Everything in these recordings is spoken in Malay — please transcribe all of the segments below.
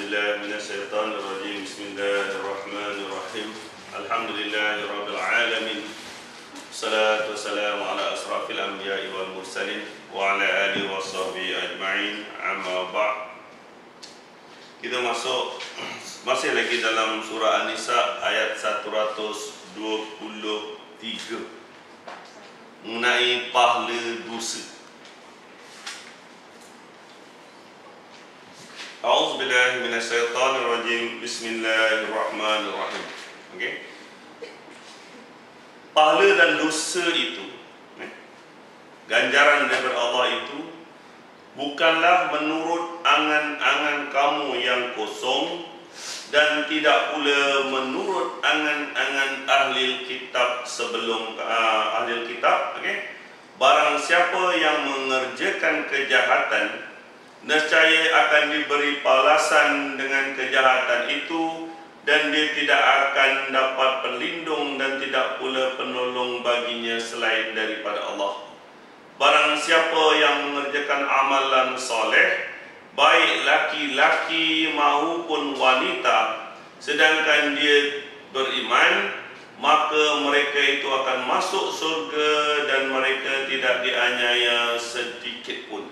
بالله من الشيطان الرجيم. بسم الله الرحمن الرحيم. الحمد لله رب العالمين. Salatu wassalamu ala asrafil anbiya'i wal mursalin wa ala alihi wa sahbihi ajma'in. Amma ba'. Kita masih lagi dalam surah An-Nisa ayat 123 mengenai pahala dosa. A'udzubillahi minasyaitonir rajim. Bismillahirrahmanirrahim. Okey. Pahala dan dosa itu, ganjaran daripada Allah itu bukanlah menurut angan-angan kamu yang kosong dan tidak pula menurut angan-angan ahli kitab sebelum ahli kitab. Okay? Barang siapa yang mengerjakan kejahatan, nescaya akan diberi balasan dengan kejahatan itu, dan dia tidak akan dapat pelindung dan tidak pula penolong baginya selain daripada Allah. Barang siapa yang mengerjakan amalan soleh, baik laki-laki maupun wanita, sedangkan dia beriman, maka mereka itu akan masuk surga dan mereka tidak dianiaya sedikit pun.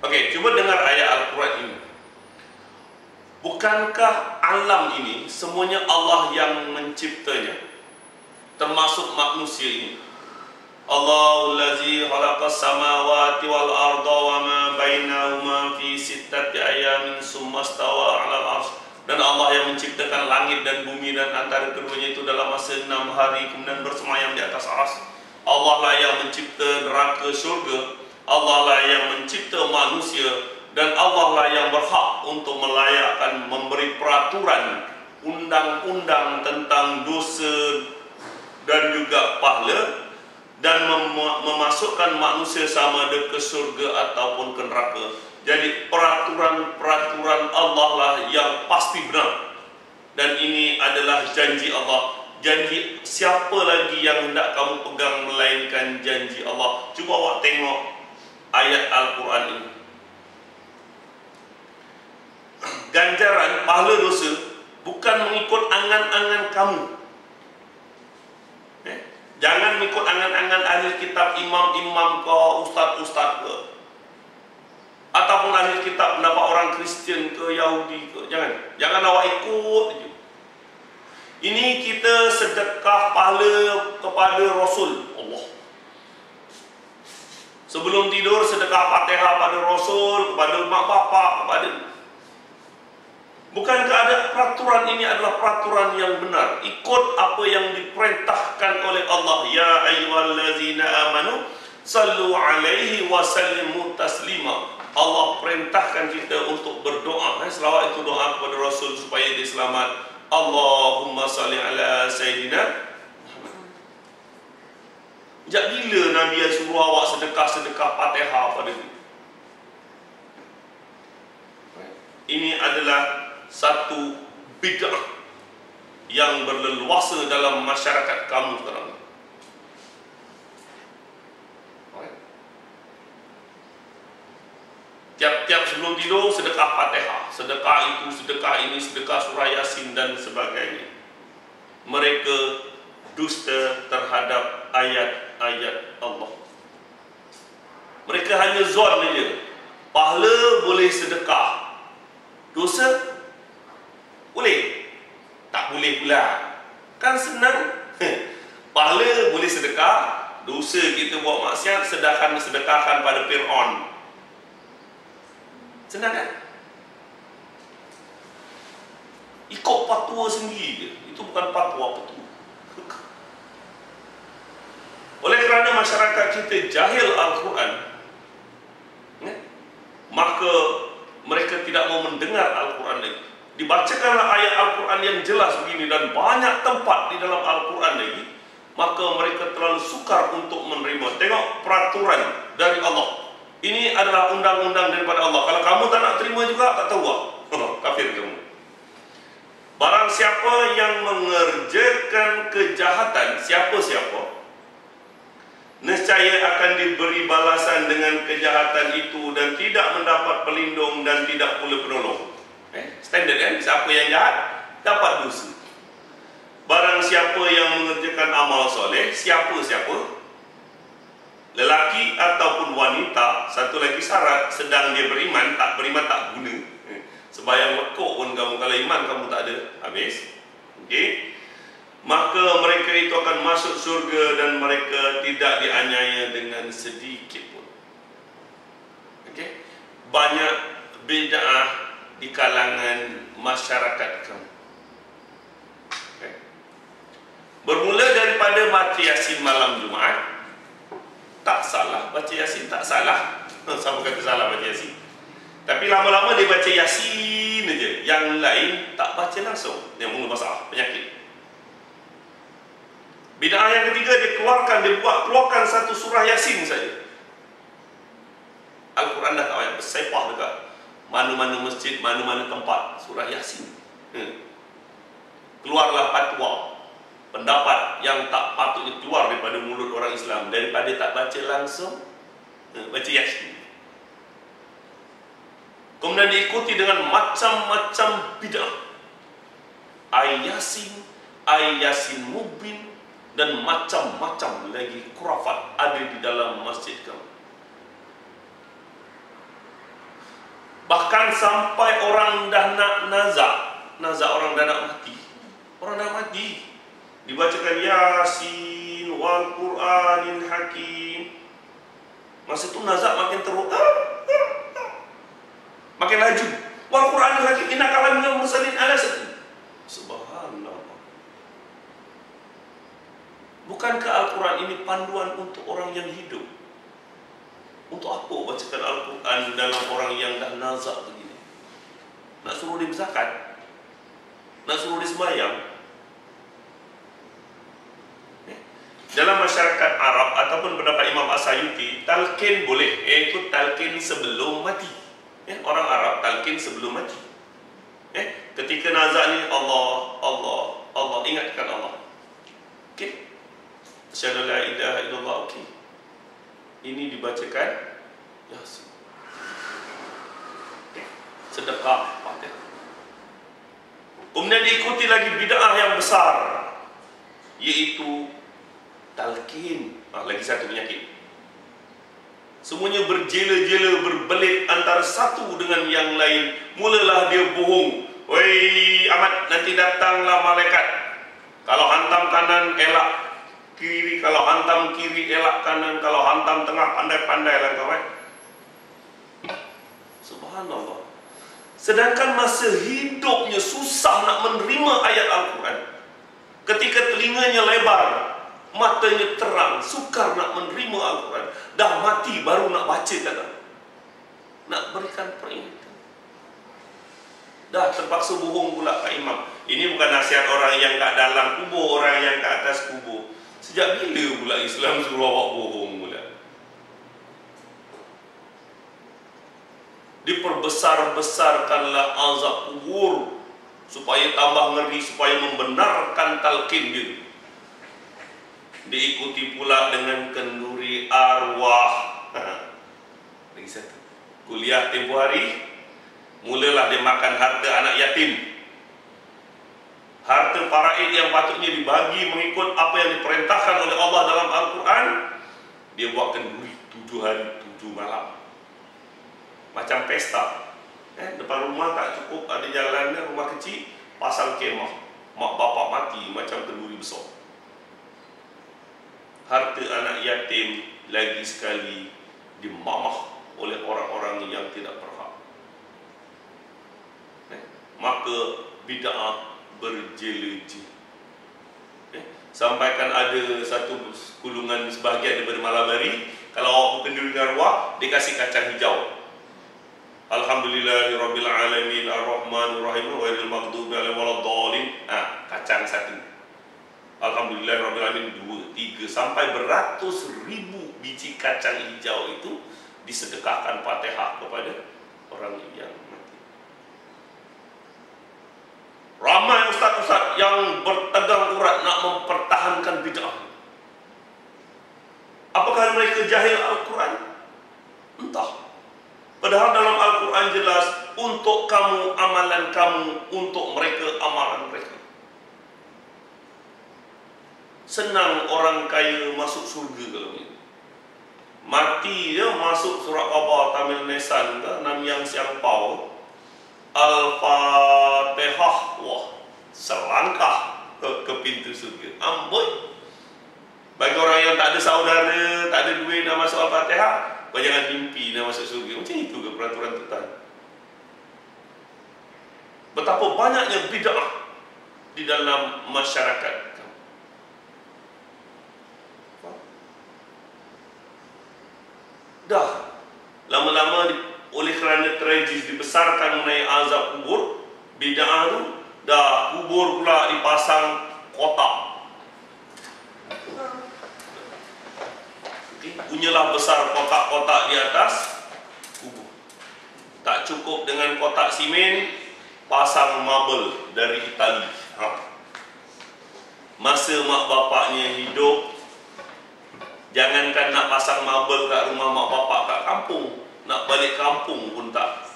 Okey, cuba dengar ayat Al-Quran ini. Bukankah alam ini semuanya Allah yang menciptanya, termasuk manusia ini? Allahul ladzi khalaqas samawati wal arda wa ma bainahuma fi sittati ayamin tsumma stawa 'alal 'arsy. Dan Allah yang menciptakan langit dan bumi dan antara keduanya itu dalam masa 6 hari, kemudian bersemayam di atas arsy. Allah lah yang mencipta neraka syurga, Allah lah yang mencipta manusia, dan Allah lah yang berhak untuk melayakkan, memberi peraturan undang-undang tentang dosa dan juga pahala, dan memasukkan manusia sama ada ke surga ataupun ke neraka. Jadi peraturan-peraturan Allah lah yang pasti benar, dan ini adalah janji Allah. Janji siapa lagi yang hendak kamu pegang melainkan janji Allah? Cuba awak tengok ayat Al-Quran ini. Ganjaran pahala dosa bukan mengikut angan-angan kamu. Jangan mengikut angan-angan ahli kitab, imam-imam ke, ustaz-ustaz ke, ataupun ahli kitab pendapat orang Kristian ke, Yahudi ke. Jangan awak ikut je. Ini kita sedekah pahala kepada Rasul Allah. Sebelum tidur sedekah Fatihah pada Rasul, kepada mak bapak, kepada. Bukankah ada peraturan ini adalah peraturan yang benar? Ikut apa yang diperintahkan oleh Allah. Ya ayyuhallazina amanu sallu alaihi wa sallimu taslima. Allah perintahkan kita untuk berdoa. Selawat itu doa kepada Rasul supaya dia selamat. Allahumma salli ala Sayyidina Muhammad. Sejak bila Nabi suruh awak sedekah-sedekah Fatihah pada dia? Ini adalah satu bid'ah yang berleluasa dalam masyarakat kamu sekarang. Tiap-tiap sebelum tidur sedekah Fatihah, sedekah itu, sedekah ini, sedekah surah Yasin dan sebagainya. Mereka dusta terhadap ayat-ayat Allah. Mereka hanya zon saja. Pahala boleh sedekah, dosa boleh? Tak boleh pula. Kan senang. Pahala boleh sedekah, dosa kita buat maksiat, sedekahkan pada Fir'aun. Senang kan? Ikut fatwa sendiri je. Itu bukan fatwa petua. Oleh kerana masyarakat kita jahil Al-Quran, maka mereka tidak mau mendengar Al-Quran lagi. Dibacakanlah ayat Al-Quran yang jelas begini dan banyak tempat di dalam Al-Quran lagi, maka mereka terlalu sukar untuk menerima. Tengok peraturan dari Allah. Ini adalah undang-undang daripada Allah. Kalau kamu tak nak terima juga, tak tahu lah. Kafir kamu. Barang siapa yang mengerjakan kejahatan, siapa-siapa, nescaya akan diberi balasan dengan kejahatan itu dan tidak mendapat pelindung dan tidak pula penolong. Standard kan? Siapa yang jahat dapat dosa. Barang siapa yang mengerjakan amal soleh, siapa-siapa, lelaki ataupun wanita, satu lagi syarat, sedang dia beriman tak guna. Sembahyang lekuk pun kamu, kalau iman kamu tak ada, habis. Okey. Maka mereka itu akan masuk syurga dan mereka tidak dianiaya dengan sedikit pun. Okey. Banyak bid'ah di kalangan masyarakat kamu. Okay. Bermula daripada baca Yasin malam Jumaat, tak salah baca Yasin, tak salah. Siapa kata salah baca Yasin? Tapi lama-lama dia baca Yasin aja, yang lain tak baca langsung. Yang mula masalah, penyakit. Bid'ah yang ketiga, dia keluarkan satu surah Yasin saja. Al-Quran dah tak banyak bersepah dekat mana-mana masjid, mana-mana tempat surah Yasin. Keluarlah fatwa, pendapat yang tak patutnya keluar daripada mulut orang Islam, daripada tak baca langsung, baca Yasin. Kemudian diikuti dengan macam-macam bid'ah. Yasin Mubin, dan macam-macam lagi khurafat ada di dalam masjid kamu. Bahkan sampai orang dah nak nazak orang dah nak mati, dibacakan Yasin wal Quranil Hakim. Masa tu nazak makin teruk, makin laju. Wal Quranil Hakim, innaka laminal mursalin ala sayyidin. Subhanallah. Bukankah Al-Quran ini panduan untuk orang yang hidup? Untuk apa bacakan Al-Quran dalam orang yang dah nazak begini? Nak suruh dia berzakat? Nak suruh dia sembahyang? Dalam masyarakat Arab ataupun pendapat Imam As-Sayuti, talqin boleh, iaitu talqin sebelum mati. Orang Arab talqin sebelum mati. Ketika nazak ni, Allah, ingatkan Allah. Okey? Asyhadu la ilaha illallah. Okey. Ini dibacakan Yasin. Sedekah Fatihah. Kemudian diikuti lagi bid'ah yang besar, iaitu talqin. Lagi satu penyakit. Semuanya berjela-jela, berbelit antara satu dengan yang lain. Mulalah dia bohong. Woi Ahmad, nanti datanglah malaikat. Kalau hantam kanan, elak kiri. Kalau hantam kiri, elak kanan. Kalau hantam tengah, pandai-pandailah kawan. Subhanallah. Sedangkan masa hidupnya susah nak menerima ayat Al-Quran. Ketika telinganya lebar, matanya terang, sukar nak menerima Al-Quran. Dah mati baru nak baca kata. Nak berikan peringatan. Dah terpaksa bohong pula Pak Imam. Ini bukan nasihat orang yang kat dalam kubur, orang yang kat atas kubur. Sejak bila pula Islam suruh awak bohong pula? Diperbesar-besarkanlah azab kubur supaya tambah ngeri, supaya membenarkan talqin dia. Diikuti pula dengan kenduri arwah. Lagi satu. Kuliah tempoh hari, mulalah dia makan harta anak yatim. Harta faraid yang patutnya dibagi mengikut apa yang diperintahkan oleh Allah dalam Al-Quran, dia buat kenduri 7 hari 7 malam. Macam pesta. Depan rumah tak cukup, ada jalan rumah kecil, pasang kemah. Mak bapak mati macam kenduri besar. Harta anak yatim lagi sekali dimamah oleh orang-orang yang tidak berhak. Maka bid'ah berjela-jela. Sampaikan ada satu gulungan sebahagian daripada malam hari, kalau awak berkenduri dengan arwah, dia kasih kacang hijau. Alhamdulillahirabbil alamin arrahmanir rahim ghairil maghdubi alaihim waladdallin. Kacang satu. Alhamdulillahirabbil alamin 2, 3 sampai beratus ribu biji kacang hijau itu disedekahkan Fatihah kepada orang yang mati. Ramai ustaz-ustaz yang bertegang urat nak mempertahankan bid'ah. Apakah jelas, untuk kamu amalan kamu, untuk mereka amalan mereka. Senang orang kaya masuk surga kalau ni. Mati dia masuk surat khabar Tamil Nesan ke, Namyang Siang Pau, Al-Fatihah, wah, selangkah ke pintu surga. Amboi. Bagi orang yang tak ada saudara, tak ada duit nak masuk Al-Fatihah, kau jangan mimpi nak masuk surga. Macam itu ke peraturan Tuhan? Betapa banyaknya bid'ah di dalam masyarakat. Dah lama-lama oleh kerana tragis dibesarkan mengenai azab kubur, bid'ah tu dah kubur pula dipasang kotak. Punyalah besar kotak-kotak di atas kubur. Tak cukup dengan kotak simen, pasang marble dari Itali. Masa mak bapaknya hidup, jangankan nak pasang marble kat rumah mak bapak kat kampung, nak balik kampung pun tak.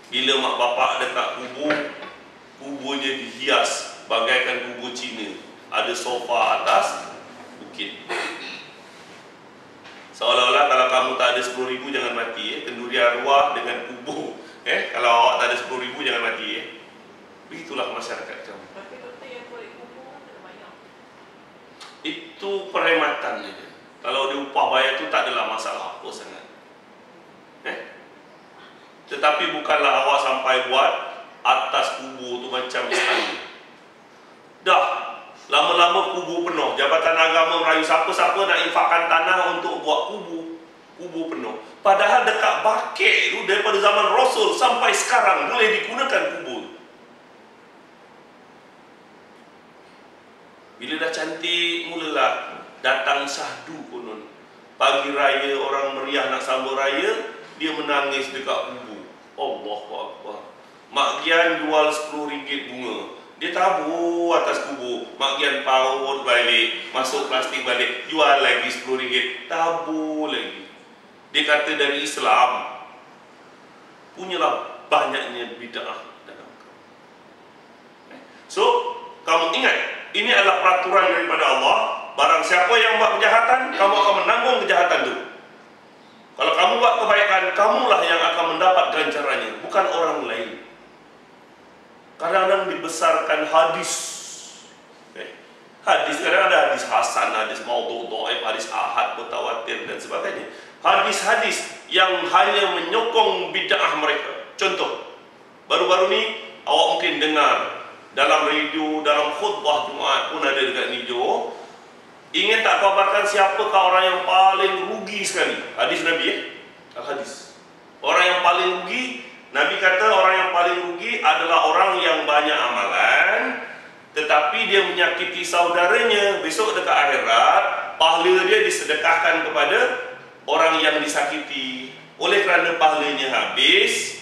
Bila mak bapak dekat kubur, kuburnya dihias bagaikan kubur Cina. Ada sofa atas bukit. Seolah-olah kalau kamu tak ada 10,000 jangan mati. Kenduri arwah dengan kubur. Kalau awak tak ada 10,000 jangan mati. Begitulah masyarakat kamu. Tapi doktor yang boleh kubur tak bayar. Itu perkhidmatan saja. Kalau dia upah bayar tu tak adalah masalah apa sangat. Tetapi bukanlah awak sampai buat atas kubur tu macam istana. Dah lama-lama kubur penuh. Jabatan Agama merayu siapa-siapa nak infakkan tanah untuk buat kubur penuh. Padahal dekat Bakit tu daripada zaman Rasul sampai sekarang boleh digunakan kubur. Bila dah cantik, mulalah datang syahdu konon. Pagi raya orang meriah nak sambut raya, dia menangis dekat kubur. Allahu Akbar. Mak Gian jual RM10 bunga, dia tabur atas kubur. Mak Gian paut balik, masuk plastik balik, jual lagi RM10, tabur lagi. Dia kata dari Islam. Punyalah banyaknya bid'ah dalam kamu. So, kamu ingat, ini adalah peraturan daripada Allah. Barang siapa yang buat kejahatan, kamu akan menanggung kejahatan itu. Kalau kamu buat kebaikan, kamulah yang akan mendapat ganjarannya, bukan orang lain. Kadang-kadang dibesarkan hadis. Hadis, kadang ada hadis hasan, hadis maudhu', dhaif, hadis ahad, mutawatir dan sebagainya. Hadis-hadis yang hanya menyokong bid'ah mereka. Contoh, baru-baru ni awak mungkin dengar dalam radio, dalam khutbah Jumaat pun ada dekat ni Jo. Ingin tak kabarkan siapakah orang yang paling rugi sekali? Hadis Nabi Al-Hadis. Orang yang paling rugi, Nabi kata orang yang paling rugi adalah orang yang banyak amalan, tetapi dia menyakiti saudaranya. Besok dekat akhirat, pahala dia disedekahkan kepada orang yang disakiti. Oleh kerana pahalanya habis,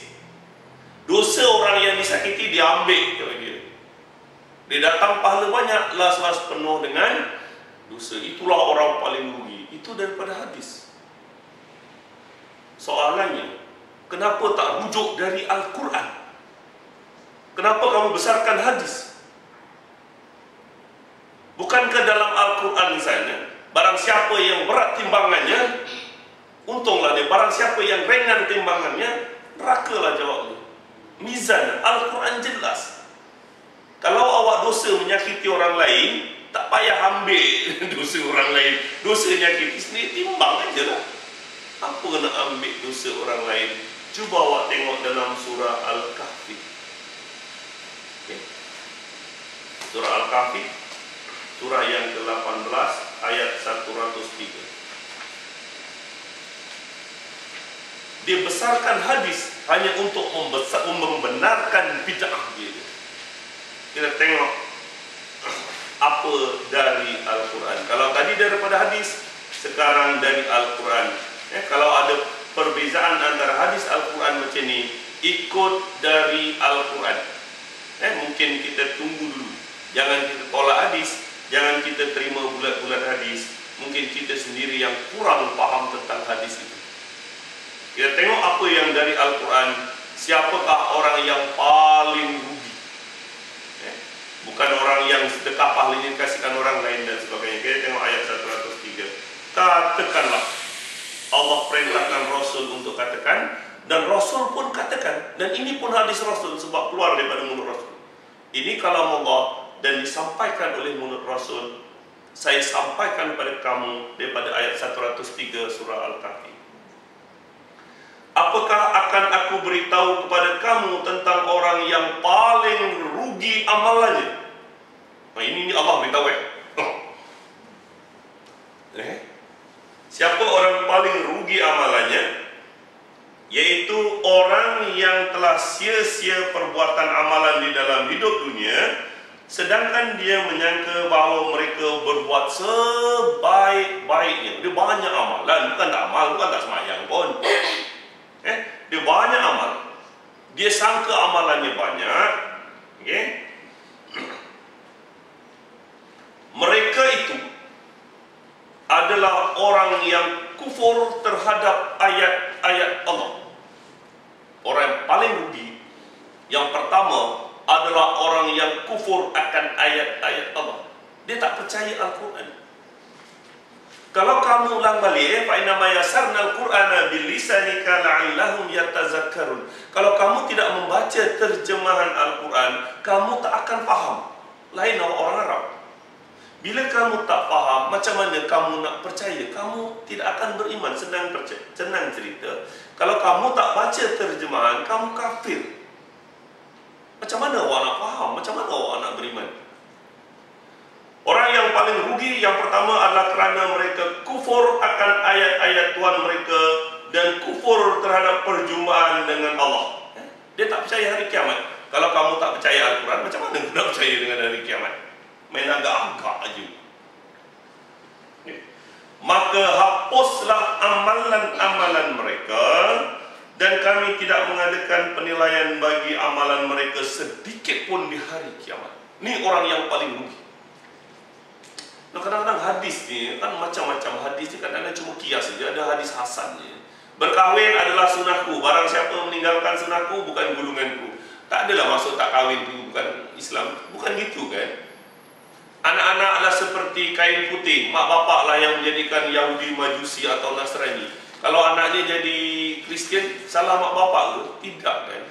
dosa orang yang disakiti diambil kepada dia. Dia datang pahala banyak, las-las penuh dengan dosa. Itulah orang paling rugi. Itu daripada hadis. Soalannya, kenapa tak rujuk dari Al-Quran? Kenapa kamu besarkan hadis? Bukankah dalam Al-Quran misalnya, barang siapa yang berat timbangannya, untunglah dia. Barang siapa yang ringan timbangannya, nerakalah jawabnya. Mizan, Al-Quran jelas. Kalau awak dosa menyakiti orang lain, tak payah ambil dosa orang lain. Dosa menyakiti sendiri, timbang aja lah. Apa kena ambil dosa orang lain? Cuba awak tengok dalam surah Al-Kahfi. Surah Al-Kahfi, surah yang ke-18 ayat 103. Dia besarkan hadis hanya untuk membenarkan bid'ah dia. Kita tengok apa dari Al-Quran. Kalau tadi daripada hadis, sekarang dari Al-Quran. Kalau ada perbezaan antara hadis Al-Quran macam ni, ikut dari Al-Quran. Mungkin kita tunggu dulu. Jangan kita tolak hadis, jangan kita terima bulat-bulat hadis. Mungkin kita sendiri yang kurang faham tentang hadis itu. Kita tengok apa yang dari Al-Quran. Siapakah orang yang paling rugi? Bukan orang yang sedekah pahalanya kasihkan orang lain dan sebagainya. Kita tengok ayat 103. Katakanlah. Allah perintahkan Rasul untuk katakan, dan Rasul pun katakan. Dan ini pun hadis Rasul sebab keluar daripada mulut Rasul. Ini kalam Allah dan disampaikan oleh mulut Rasul. Saya sampaikan kepada kamu daripada ayat 103 surah Al-Kahfi. Apakah akan aku beritahu kepada kamu tentang orang yang paling rugi amalannya? Nah, ini Allah beritahu Siapa orang paling rugi amalannya? Yaitu orang yang telah sia-sia perbuatan amalan di dalam hidup dunia, sedangkan dia menyangka bahawa mereka berbuat sebaik-baiknya. Dia banyak amalan, bukan tak amal, bukan tak semayang pun. Dia banyak amal. Dia sangka amalannya banyak. Mereka itu adalah orang yang kufur terhadap ayat-ayat Allah. Orang yang paling rugi, yang pertama adalah orang yang kufur akan ayat-ayat Allah. Dia tak percaya Al-Quran. Kalau kamu ulang balik, fa inna ma yasarna al-Qur'ana bil lisanika la'allahum yatazakkarun. Kalau kamu tidak membaca terjemahan Al-Quran, kamu tak akan faham. Lain orang Arab. Bila kamu tak faham, macam mana kamu nak percaya? Kamu tidak akan beriman. Senang cerita. Kalau kamu tak baca terjemahan, kamu kafir. Macam mana awak nak faham? Macam mana awak nak beriman? Orang yang paling rugi yang pertama adalah kerana mereka kufur akan ayat-ayat Tuhan mereka dan kufur terhadap perjumpaan dengan Allah. Dia tak percaya hari kiamat. Kalau kamu tak percaya Al-Quran, macam mana kamu nak percaya dengan hari kiamat? Main agak-agak aja. Maka hapuslah amalan-amalan mereka, dan kami tidak mengadakan penilaian bagi amalan mereka sedikit pun di hari kiamat. Ini orang yang paling rugi. Nah, kadang-kadang hadis ni kan macam-macam. Hadis ni kadang-kadang cuma kias saja. Ada hadis hasan je. Berkahwin adalah sunahku. Barang siapa meninggalkan sunahku, bukan gulunganku. Tak adalah maksud tak kahwin tu bukan Islam. Bukan gitu kan. Anak-anak adalah seperti kain putih. Mak bapak lah yang menjadikan Yahudi, Majusi atau Nasrani. Kalau anaknya jadi Kristian, salah mak bapak ke? Tidak kan.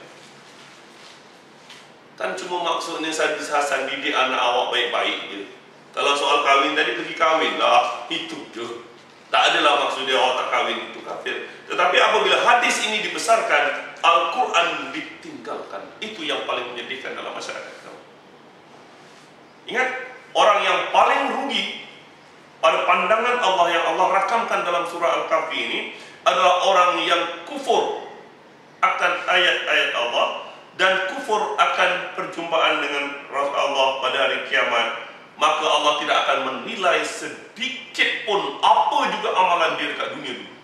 Kan cuma maksudnya hadis hasan, didik anak awak baik-baik je. Kalau soal kahwin tadi, pergi kahwin lah. Itu je. Tak adalah maksud dia awak tak kahwin itu kafir. Tetapi apabila hadis ini dibesarkan, Al-Quran ditinggalkan. Itu yang paling menyedihkan dalam masyarakat kita. Ingat, orang yang paling rugi pada pandangan Allah yang Allah rakamkan dalam surah Al-Kahfi ini adalah orang yang kufur akan ayat-ayat Allah dan kufur akan perjumpaan dengan Rasul Allah pada hari kiamat. Maka Allah tidak akan menilai sedikit pun apa juga amalan dia dekat dunia dulu.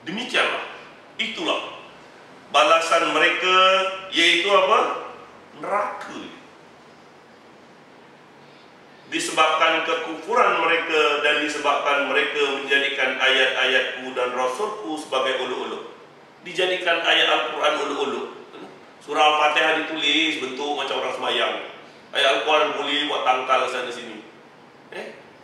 Demikianlah. Itulah balasan mereka, yaitu apa? Neraka. Disebabkan kekufuran mereka dan disebabkan mereka menjadikan ayat-ayatku dan Rasulku sebagai ulu-ulu. Dijadikan ayat Al-Quran ulu-ulu. Surah Al-Fatihah ditulis bentuk macam orang sembahyang. Ayat Al-Quran boleh buat tangkal sana sini.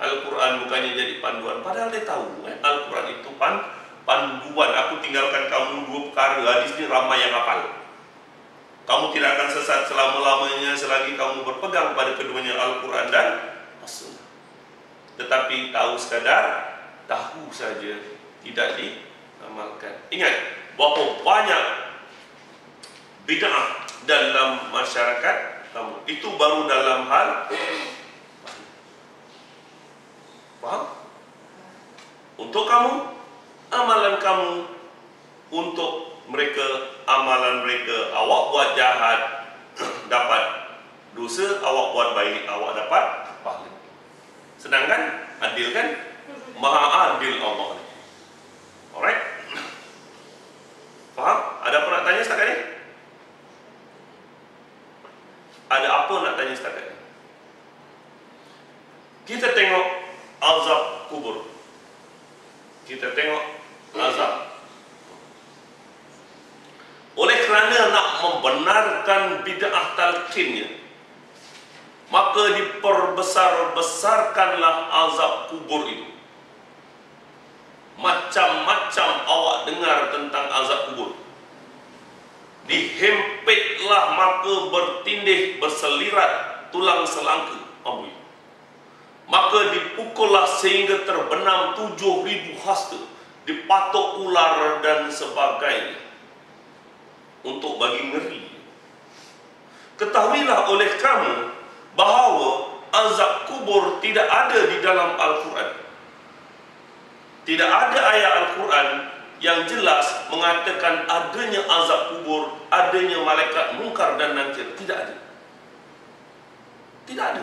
Al-Quran bukannya jadi panduan. Padahal dia tahu Al-Quran itu panduan. Aku tinggalkan kamu dua perkara. Hadis ini ramai yang hafal. Kamu tidak akan sesat selama-lamanya selagi kamu berpegang pada keduanya, Al-Quran dan As-Sunnah. Tetapi tahu sekadar, tahu saja, tidak diamalkan. Ingat, berapa banyak bid'ah dalam masyarakat kamu. Itu baru dalam hal faham? Untuk kamu, amalan kamu. Untuk mereka, amalan mereka. Awak buat jahat, dapat dosa. Awak buat baik, awak dapat pahala. Senang kan? Adil kan? Maha adil Allah. Alright? Faham? Ada apa nak tanya setakat ni? Ada apa nak tanya setakat ni? Kita tengok azab kubur. azab. Oleh kerana nak membenarkan bid'ah talqinnya, maka diperbesar-besarkanlah azab kubur itu. Macam-macam awak dengar tentang azab kubur. Dihempitlah maka bertindih berselirat tulang selangka. Maka dipukullah sehingga terbenam 7,000 hasta, dipatok ular dan sebagainya, untuk bagi ngeri. Ketahuilah oleh kamu bahawa azab kubur tidak ada di dalam Al-Quran. Tidak ada ayat Al-Quran yang jelas mengatakan adanya azab kubur, adanya malaikat mungkar dan nakir. Tidak ada. Tidak ada.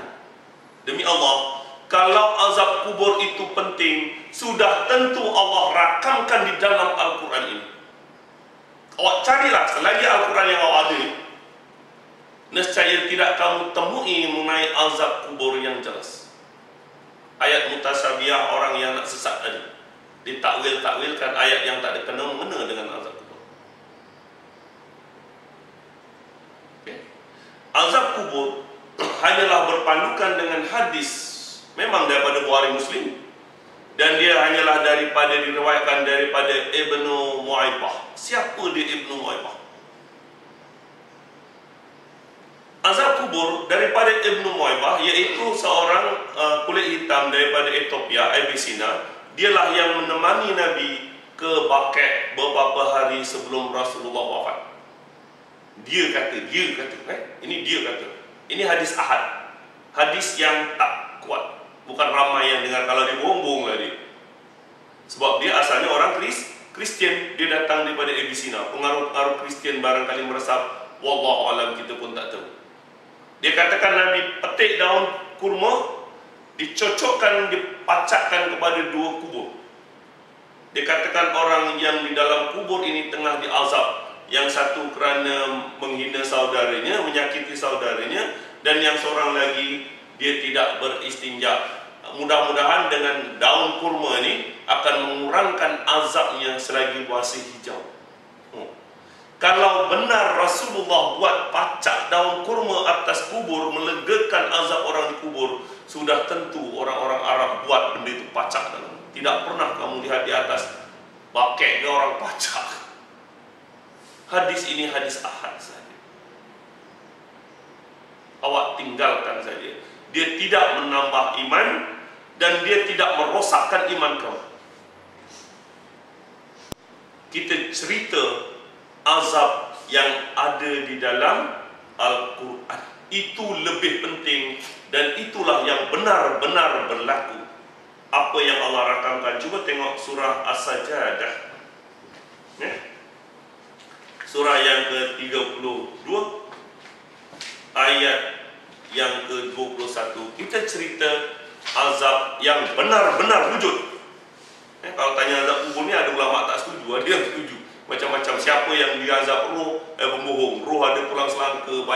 Demi Allah, kalau azab kubur itu penting, sudah tentu Allah rakamkan di dalam Al-Quran ini. Awak carilah, selagi Al-Quran yang awak ada, nescaya tidak kamu temui mengenai azab kubur yang jelas. Ayat mutasabiah orang yang nak sesat tadi, ditakwil-takwilkan ayat yang tak ada kena-mengena dengan azab kubur. Okay. Azab kubur hanyalah berpandukan dengan hadis, memang daripada Bukhari Muslim, dan dia hanyalah diriwayatkan daripada Ibnu Mu'aibah. Siapa dia Ibnu Mu'aibah? Azab kubur daripada Ibnu Mu'aibah, iaitu seorang kulit hitam daripada Ethiopia, Abyssinia. Dialah yang menemani Nabi ke Baqi' beberapa hari sebelum Rasulullah wafat. Dia kata, ini dia kata. Ini hadis ahad, hadis yang tak kuat. Bukan ramai yang dengar, kalau dia bohong lah dia. Sebab dia asalnya orang Kristian, dia datang daripada Abyssinia. Pengaruh-pengaruh Kristian barangkali meresap, wallahu alam, kita pun tak tahu. Dia katakan Nabi petik daun kurma, dicocokkan, dipacakkan kepada 2 kubur. Dia katakan orang yang di dalam kubur ini tengah diazab. Yang satu kerana menghina saudaranya, menyakiti saudaranya, dan yang seorang lagi dia tidak beristinja. Mudah-mudahan dengan daun kurma ini akan mengurangkan azabnya selagi masih hijau. Kalau benar Rasulullah buat pacak daun kurma atas kubur melegakan azab orang di kubur, sudah tentu orang-orang Arab buat benda itu pacak dalam. Tidak pernah kamu lihat di atas Baqi' ke orang pacak. Hadis ini hadis ahad saja. Awak tinggalkan saja. Dia tidak menambah iman dan dia tidak merosakkan iman kamu. Kita cerita azab yang ada di dalam Al-Quran. Itu lebih penting dan itulah yang benar-benar berlaku. Apa yang Allah rakamkan. Cuba tengok surah As-Sajdah. Surah yang ke-32, ayat yang ke-21. Kita cerita azab yang benar-benar wujud. Kalau tanya azab kubur ni, ada ulama tak setuju, ada yang setuju. Macam-macam, siapa yang diazab roh, pembohong, roh ada tulang selangka,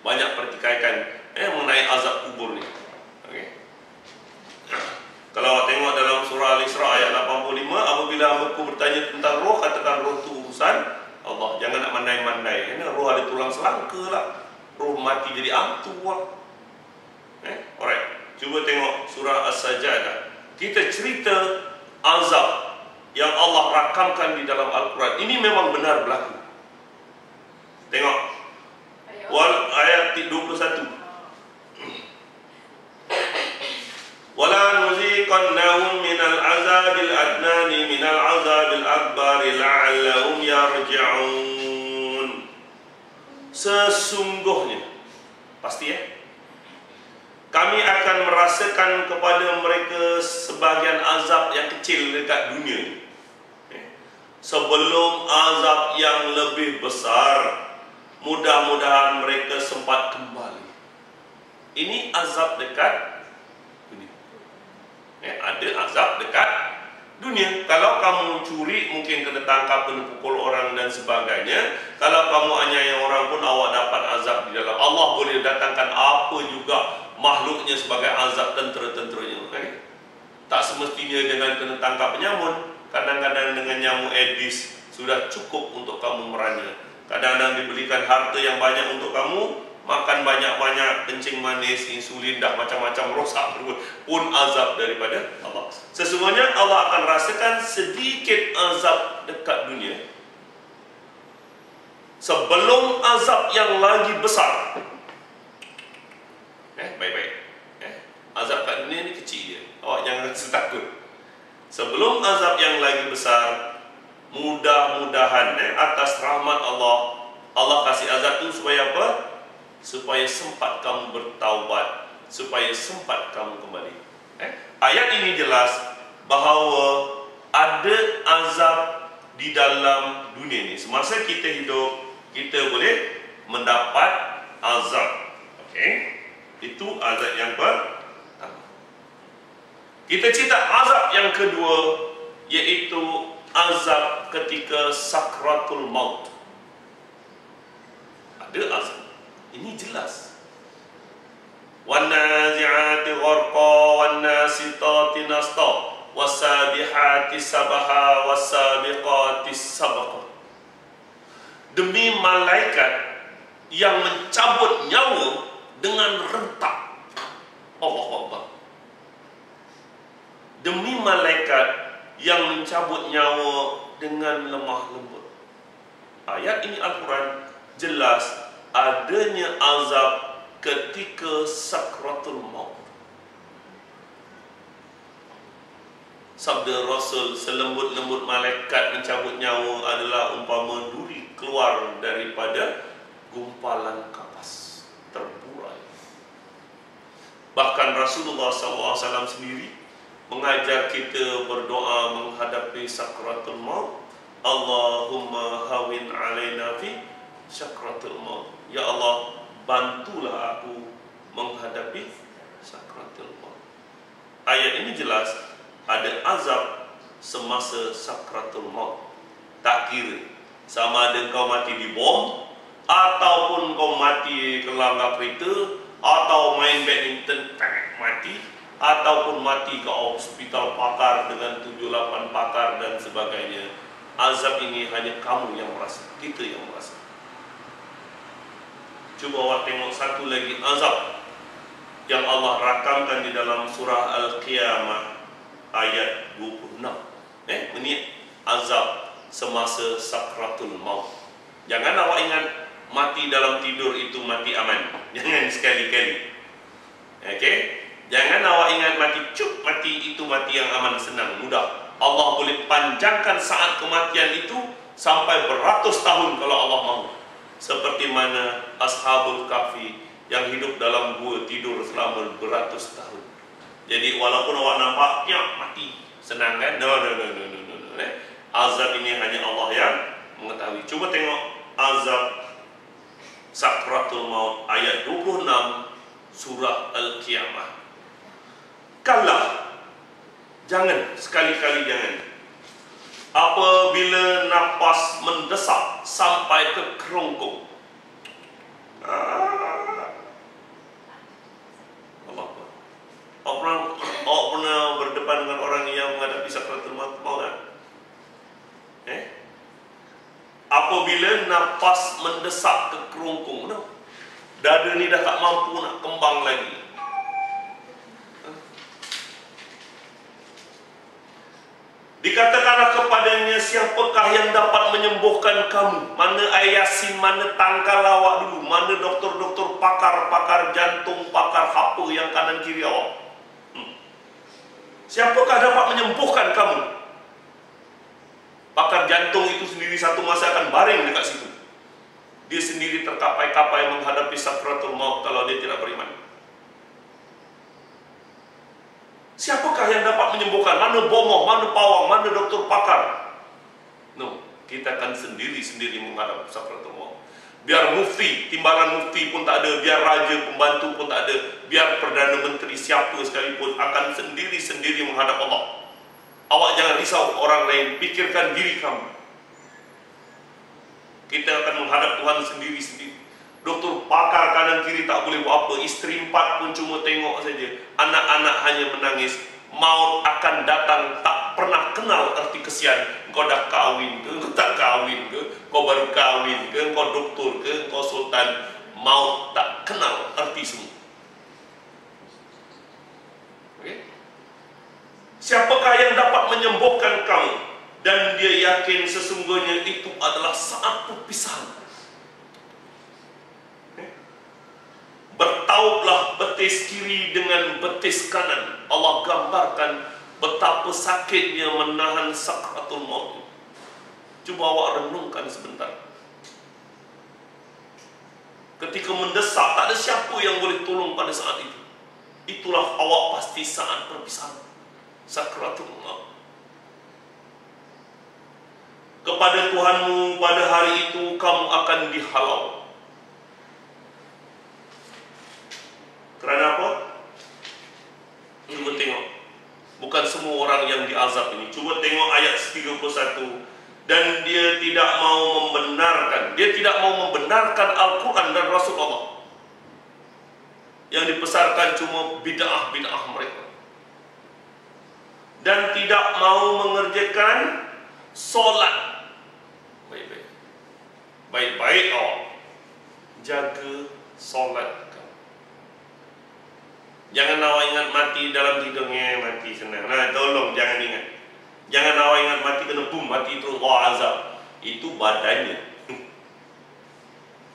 banyak pertikaikan mengenai azab kubur ni. Okay. Kalau awak tengok dalam surah Al-Isra ayat 85, apabila hamba-Ku bertanya tentang roh, katakan roh itu urusan Allah. Jangan nak mandai-mandai. Roh ada tulang selangka lah, roh mati jadi hantu lah. Alright, cuba tengok surah As-Sajdah. Kita cerita azab yang Allah rakamkan di dalam Al-Quran. Ini memang benar berlaku. Tengok ayat 21. Wala nuziqannahum minal azabil adnani minal azabil akbari la'allahum yarji'un. Sesungguhnya, pasti kami akan merasakan kepada mereka sebahagian azab yang kecil dekat dunia, sebelum azab yang lebih besar. Mudah-mudahan mereka sempat kembali. Ini azab dekat dunia. Ada azab dekat dunia. Kalau kamu curi, mungkin kena tangkap, kena pukul orang dan sebagainya. Kalau kamu aniaya orang pun awak dapat azab di dalam. Allah boleh datangkan apa juga makhluknya sebagai azab tentera-tenteranya. Tak semestinya dengan kena tangkap penyamun. Kadang-kadang Aedes, sudah cukup untuk kamu merana. Kadang-kadang dibelikan harta yang banyak untuk kamu, makan banyak-banyak, kencing manis, insulin, dah macam-macam rosak pun azab daripada Allah. Sesungguhnya Allah akan rasakan sedikit azab dekat dunia sebelum azab yang lagi besar. Baik-baik. Azab kat dunia ni kecil je. Awak jangan rasa takut. Sebelum azab yang lagi besar, mudah-mudahan atas rahmat Allah, Allah kasih azab tu supaya apa? Supaya sempat kamu bertaubat, supaya sempat kamu kembali. Ayat ini jelas bahawa ada azab di dalam dunia ni. Semasa kita hidup, kita boleh mendapat azab. Okey? Itu azab yang pertama. Kita cerita azab yang kedua, iaitu azab ketika sakratul maut. Ada azab. Ini jelas. Wan-nazi'ati gharqa wan-nasitati nasta was-sabihati sabaha was-sabiqati sabqa. Demi malaikat yang mencabut nyawa dengan rentak. Allahu Akbar. Demi malaikat yang mencabut nyawa dengan lemah lembut. Ayat ini Al-Quran jelas adanya azab ketika sakratul maut. Sabda Rasul, selembut-lembut malaikat mencabut nyawa adalah umpama duri keluar daripada gumpalan kapas, terburai. Bahkan Rasulullah SAW sendiri mengajar kita berdoa menghadapi sakratul maut. Allahumma hawin alaina fi sakratul maut. Ya Allah, bantulah aku menghadapi sakratul maut. Ayat ini jelas ada azab semasa sakratul maut. Tak kira sama ada kau mati di bom, ataupun kau mati kelanggar kereta, atau main badminton mati, ataupun mati ke hospital pakar dengan 7-8 pakar dan sebagainya. Azab ini hanya kamu yang merasa, kita yang merasa. Cuba awak tengok satu lagi azab yang Allah rakamkan di dalam surah Al-Qiyamah ayat 26. Ini azab semasa sakratul maut. Jangan awak ingat mati dalam tidur itu mati aman. Jangan sekali-kali. Okey? Jangan awak ingat mati itu mati yang aman, senang, mudah. Allah boleh panjangkan saat kematian itu sampai beratus tahun kalau Allah mahu. Seperti mana Ashabul Kahfi yang hidup dalam gua tidur selama beratus tahun. Jadi walaupun awak nampak mati, senang kan? No. Azab ini hanya Allah yang mengetahui. Cuba tengok azab sakratul maut ayat 26 surah Al-Qiyamah. Kalah, jangan, sekali-kali jangan. Apabila nafas mendesak sampai ke kerongkong. Allah. Awak pernah berdepan dengan orang yang menghadapi sakratul maut kan? Apabila nafas mendesak ke kerongkong, dada ni dah tak mampu nak kembang lagi. Dikatakanlah kepadanya, siapakah yang dapat menyembuhkan kamu? Mana air Yasin, mana tangkal awak dulu, mana doktor-doktor pakar jantung, pakar apa yang kanan kiri awak? Siapakah dapat menyembuhkan kamu? Pakar jantung itu sendiri satu masa akan baring dekat situ. Dia sendiri terkapai-kapai menghadapi sakratul maut kalau dia tidak beriman. Siapakah yang dapat menyembuhkan? Mana bomoh, mana pawang, mana doktor pakar? No, kita akan sendiri-sendiri menghadapi sakratul maut. Biar mufti, timbalan mufti pun tak ada, biar raja, pembantu pun tak ada, biar Perdana Menteri siapa sekalipun akan sendiri-sendiri menghadap Allah. Awak jangan risau orang lain, pikirkan diri kamu. Kita akan menghadap Tuhan sendiri-sendiri. Doktor pakar kanan kiri tak boleh buat apa, isteri 4 pun cuma tengok saja, anak-anak hanya menangis. Maut akan datang tak tak pernah kenal arti kesian. Kau dah kahwin ke, kau tak kahwin ke, kau baru kahwin ke, kau doktor ke, kau sultan, maut tak kenal arti semua. Okay? Siapakah yang dapat menyembuhkan kamu? Dan dia yakin sesungguhnya itu adalah saat perpisahan. Bertautlah betis kiri dengan betis kanan. Allah gambarkan betapa sakitnya menahan sakratul maut. Cuba awak renungkan sebentar. Ketika mendesak, tak ada siapa yang boleh tolong pada saat itu. Itulah awak pasti saat perpisahan, sakratul maut. Kepada Tuhanmu pada hari itu kamu akan dihalau. Kerana apa? Cuba tengok. Bukan semua orang yang diazab ini. Cuba tengok ayat 31. Dan dia tidak mau membenarkan. Dia tidak mau membenarkan Al-Quran dan Rasulullah. Yang dibesarkan cuma bid'ah-bid'ah mereka. Dan tidak mau mengerjakan solat. Baik-baik. Baik-baik awak. Jaga solat. Jangan awak ingat mati dalam tidurnya, mati senang. Nah, tolong jangan ingat. Jangan awak ingat mati kena boom, mati terus Allah azab. Itu badannya.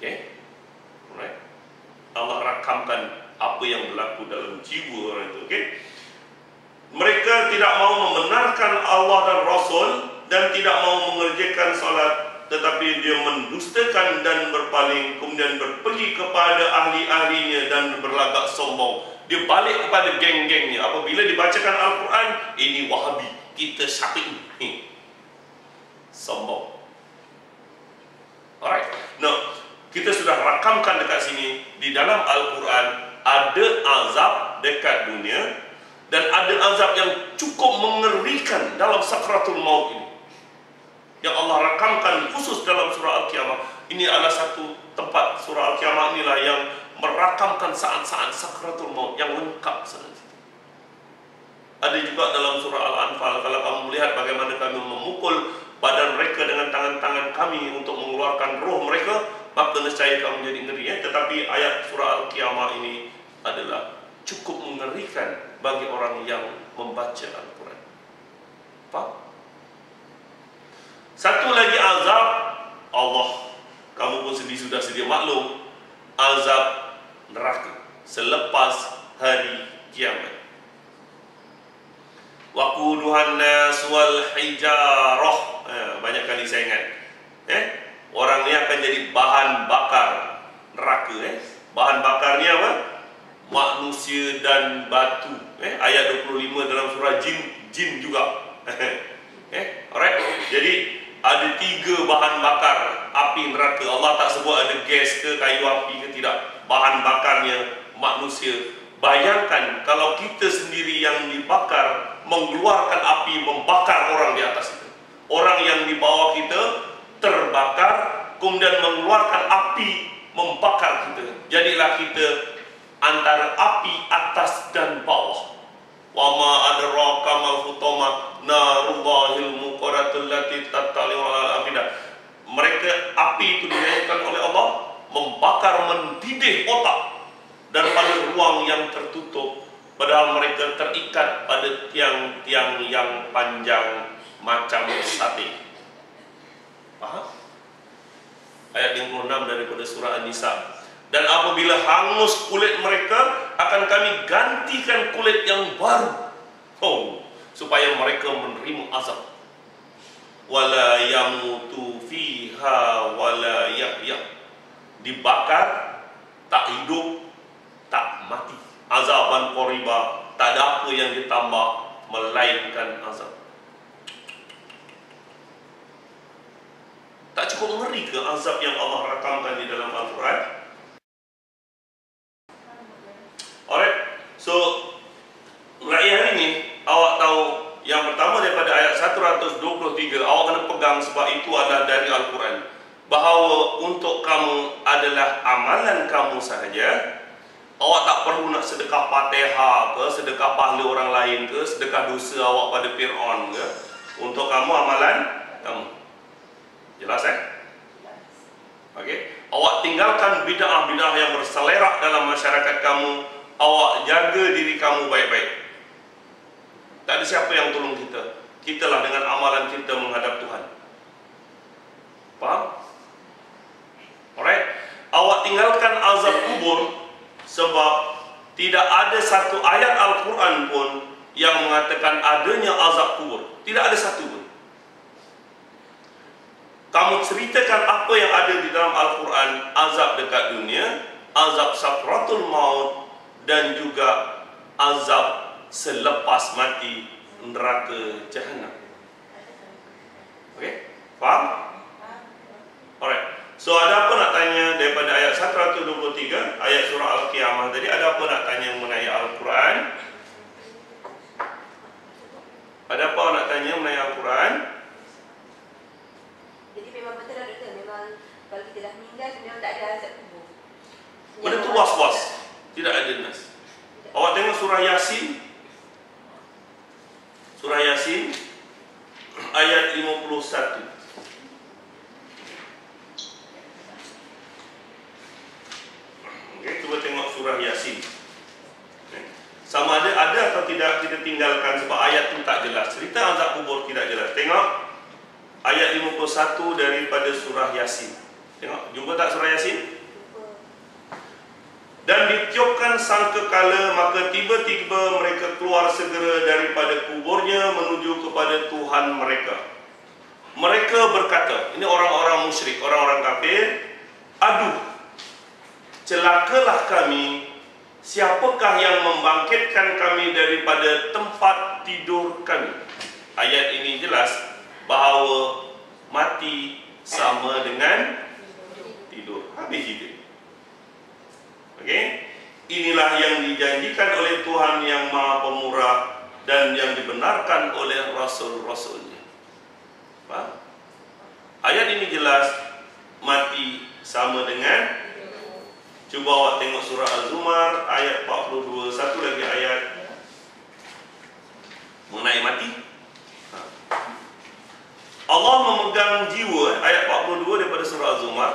Okay? Alright. Allah rakamkan apa yang berlaku dalam jiwa orang itu. Okay? Mereka tidak mau membenarkan Allah dan Rasul dan tidak mau mengerjakan salat, tetapi dia mendustakan dan berpaling, kemudian berpergi kepada ahli-ahlinya dan berlagak sombong. Dia balik kepada geng-gengnya. Apabila dibacakan Al-Quran, ini Wahabi, kita Syafi'i. Sombong. Alright. Now, kita sudah rakamkan dekat sini. Di dalam Al-Quran ada azab dekat dunia dan ada azab yang cukup mengerikan dalam sakratul maut ini, yang Allah rakamkan khusus dalam surah Al-Qiyamah. Ini adalah satu tempat surah Al-Qiyamah inilah yang merakamkan saat-saat sakratul maut yang lengkap saja. Ada juga dalam surah Al-Anfal, kalau kamu melihat bagaimana kami memukul badan mereka dengan tangan-tangan kami untuk mengeluarkan roh mereka, maka nescaya kamu jadi ngeri. Tetapi ayat surah Al-Qiyamah ini adalah cukup mengerikan bagi orang yang membaca Al-Quran. Faham? Satu lagi azab Allah, kamu pun sudah sedia maklum, azab neraka selepas hari kiamat. Waquduhan nas wal hijarah. Banyak kali saya ingat. Orang ni akan jadi bahan bakar neraka. Bahan bakarnya apa? Manusia dan batu. Ayat 25 dalam surah Jin juga. Alright. Jadi ada 3 bahan bakar api neraka. Allah tak sebut ada gas ke, kayu api ke, tidak. Bahan bakarnya manusia. Bayangkan kalau kita sendiri yang dibakar, mengeluarkan api, membakar orang di atas itu. Orang yang di bawah kita terbakar, kemudian mengeluarkan api, membakar kita. Jadilah kita antara api atas dan bawah. Wa ma adraka mal hutamah narullahil muqarratul lati tattali'u 'alal afidah. Mereka, api itu dinamakan oleh Allah, membakar, mendidih otak dan pada ruang yang tertutup, padahal mereka terikat pada tiang-tiang yang panjang macam sate. Faham? Ayat 56 daripada surah An-Nisa. Dan apabila hangus kulit mereka, akan kami gantikan kulit yang baru. Supaya mereka menerima azab. Wala yamutu fiha wala yahya. Dibakar, tak hidup, tak mati. Azaban qoriba, tak ada apa yang ditambah melainkan azab. Tak cukup ngeri ke azab yang Allah rakamkan di dalam Al-Quran? Alright, so mulai hari ini awak tahu yang pertama daripada ayat 123 awak kena pegang, sebab itu adalah dari Al-Quran, bahawa untuk kamu adalah amalan kamu sahaja Awak tak perlu nak sedekah Fatihah ke, sedekah pahala orang lain ke, sedekah dosa awak pada Fir'aun ke, untuk kamu amalan kamu. Jelas Okey. Awak tinggalkan bid'ah-bid'ah yang berselerak dalam masyarakat kamu. Awak jaga diri kamu baik-baik. Tak ada siapa yang tolong kita. Kitalah dengan amalan kita menghadap Tuhan. Faham? Alright. Awak tinggalkan azab kubur, sebab tidak ada satu ayat Al-Quran pun yang mengatakan adanya azab kubur. Tidak ada satu pun. Kamu ceritakan apa yang ada di dalam Al-Quran, azab dekat dunia, azab sakratul maut, dan juga azab selepas mati, neraka Jahannam. Okey? Faham? Alright. So ada apa nak tanya daripada ayat 123, ayat surah Al-Qiyamah tadi, ada apa nak tanya mengenai Al-Quran? Ada apa nak tanya mengenai Al-Quran? Jadi memang betul lah doktor, memang kalau kita dah meninggal memang tak ada azab kubur. Benda tu was-was, tidak ada nas. Awak tengok surah Yasin. Surah Yasin ayat 51. Okay, cuba tengok surah Yasin. Sama ada atau tidak kita tinggalkan sebab ayat tu tak jelas. Cerita azab kubur tidak jelas. Tengok ayat 51 daripada surah Yasin. Tengok, jumpa tak surah Yasin? Dan ditiupkan sangkakala, maka tiba-tiba mereka keluar segera daripada kuburnya menuju kepada Tuhan mereka. Mereka berkata, ini orang-orang musyrik, orang-orang kafir, aduh, celakalah kami, siapakah yang membangkitkan kami daripada tempat tidur kami? Ayat ini jelas bahawa mati sama dengan tidur. Habis itu. Okey, inilah yang dijanjikan oleh Tuhan yang Maha Pemurah dan yang dibenarkan oleh Rasul-Rasulnya. Faham? Ayat ini jelas mati sama dengan. Cuba awak tengok surah Al-Zumar ayat 42, satu lagi ayat mengenai mati. Allah memegang jiwa, ayat 42 daripada surah Al-Zumar.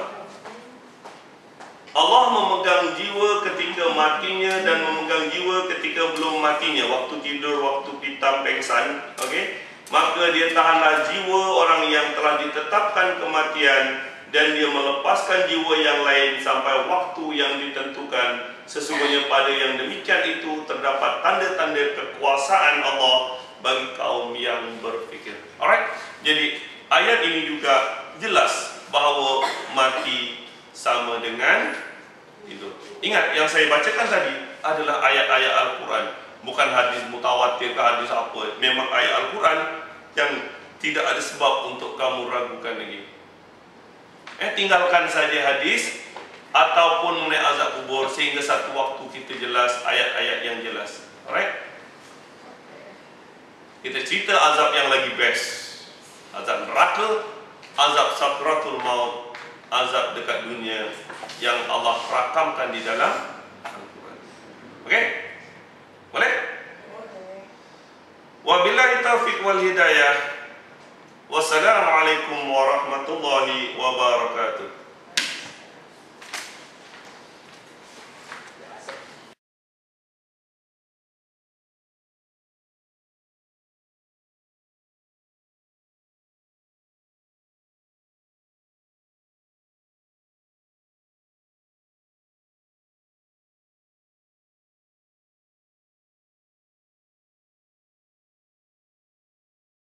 Allah memegang jiwa ketika matinya dan memegang jiwa ketika belum matinya, waktu tidur, waktu pitam pengsan. Okey, maka dia tahanlah jiwa orang yang telah ditetapkan kematian, dan dia melepaskan jiwa yang lain sampai waktu yang ditentukan. Sesungguhnya pada yang demikian itu terdapat tanda-tanda kekuasaan Allah bagi kaum yang berfikir. Alright, jadi ayat ini juga jelas bahawa mati sama dengan itu. Ingat, yang saya bacakan tadi adalah ayat-ayat Al-Quran, bukan hadis mutawatir ke hadis apa. Memang ayat Al-Quran yang tidak ada sebab untuk kamu ragukan lagi. Tinggalkan saja hadis ataupun mengenai azab kubur sehingga satu waktu kita jelas ayat-ayat yang jelas. Alright? Kita cerita azab yang lagi best. Azab neraka, azab sakratul maut, azab dekat dunia yang Allah rakamkan di dalam Al-Quran. Okey? Boleh? Wabillahi taufiq wal hidayah. Wassalamualaikum warahmatullahi wabarakatuh.